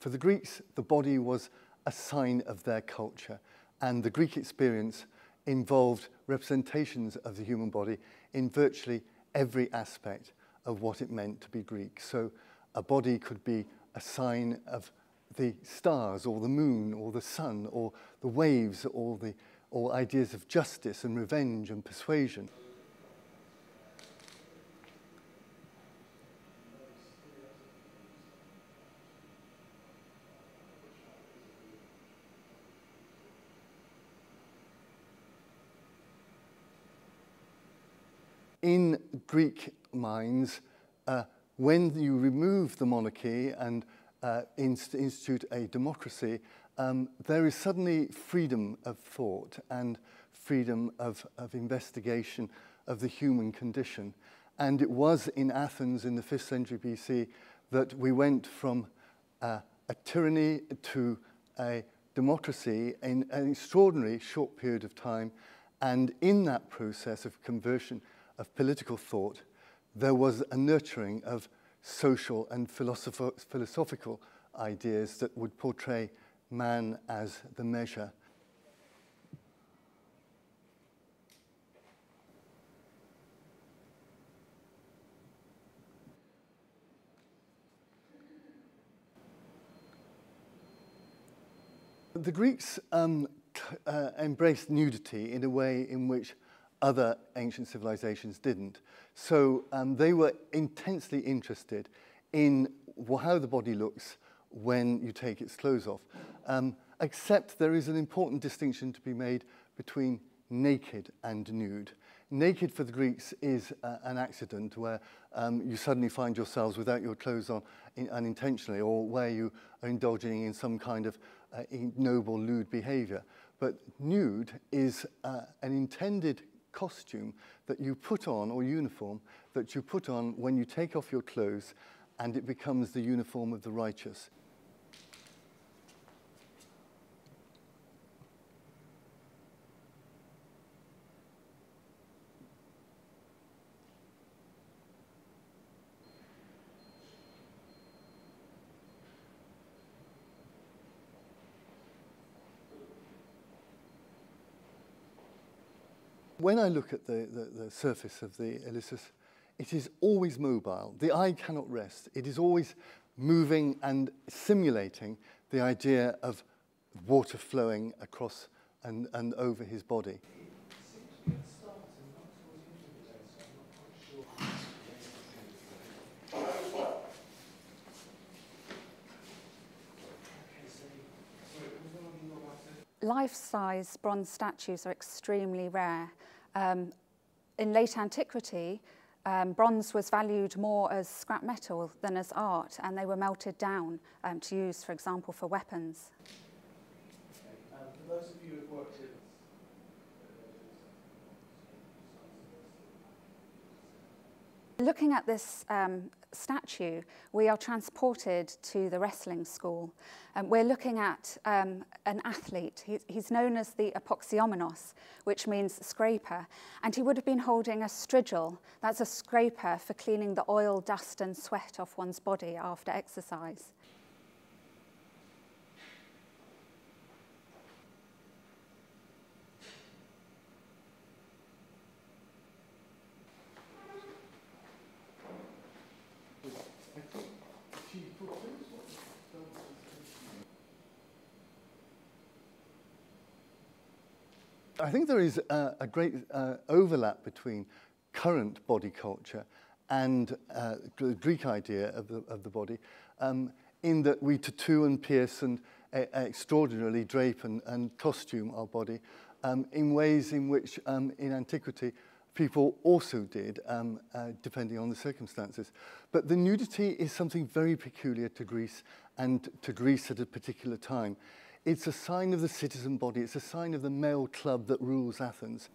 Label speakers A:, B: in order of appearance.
A: For the Greeks, the body was a sign of their culture, and the Greek experience involved representations of the human body in virtually every aspect of what it meant to be Greek. So a body could be a sign of the stars or the moon or the sun or the waves or ideas of justice and revenge and persuasion. In Greek minds, when you remove the monarchy and institute a democracy, there is suddenly freedom of thought and freedom of investigation of the human condition. And it was in Athens in the 5th century BC that we went from a tyranny to a democracy in an extraordinarily short period of time. And in that process of conversion of political thought, there was a nurturing of social and philosophical ideas that would portray man as the measure. The Greeks embraced nudity in a way in which other ancient civilizations didn't. So they were intensely interested in how the body looks when you take its clothes off. Except there is an important distinction to be made between naked and nude. Naked for the Greeks is an accident where you suddenly find yourselves without your clothes on unintentionally, or where you are indulging in some kind of ignoble, lewd behavior. But nude is an intended costume that you put on, or uniform, that you put on when you take off your clothes, and it becomes the uniform of the righteous. When I look at the surface of the Ilissos, it is always mobile. The eye cannot rest. It is always moving and simulating the idea of water flowing across and over his body.
B: Life-size bronze statues are extremely rare. In late antiquity, bronze was valued more as scrap metal than as art, and they were melted down to use, for example, for weapons.
C: For those of you who have worked in
B: Looking at this statue, we are transported to the wrestling school. We're looking at an athlete. He's known as the apoxiomenos, which means scraper, and he would have been holding a strigil. That's a scraper for cleaning the oil, dust and sweat off one's body after exercise.
A: I think there is a great overlap between current body culture and the Greek idea of the body, in that we tattoo and pierce and extraordinarily drape and costume our body in ways in which in antiquity people also did, depending on the circumstances. But the nudity is something very peculiar to Greece, and to Greece at a particular time. It's a sign of the citizen body. It's a sign of the male club that rules Athens.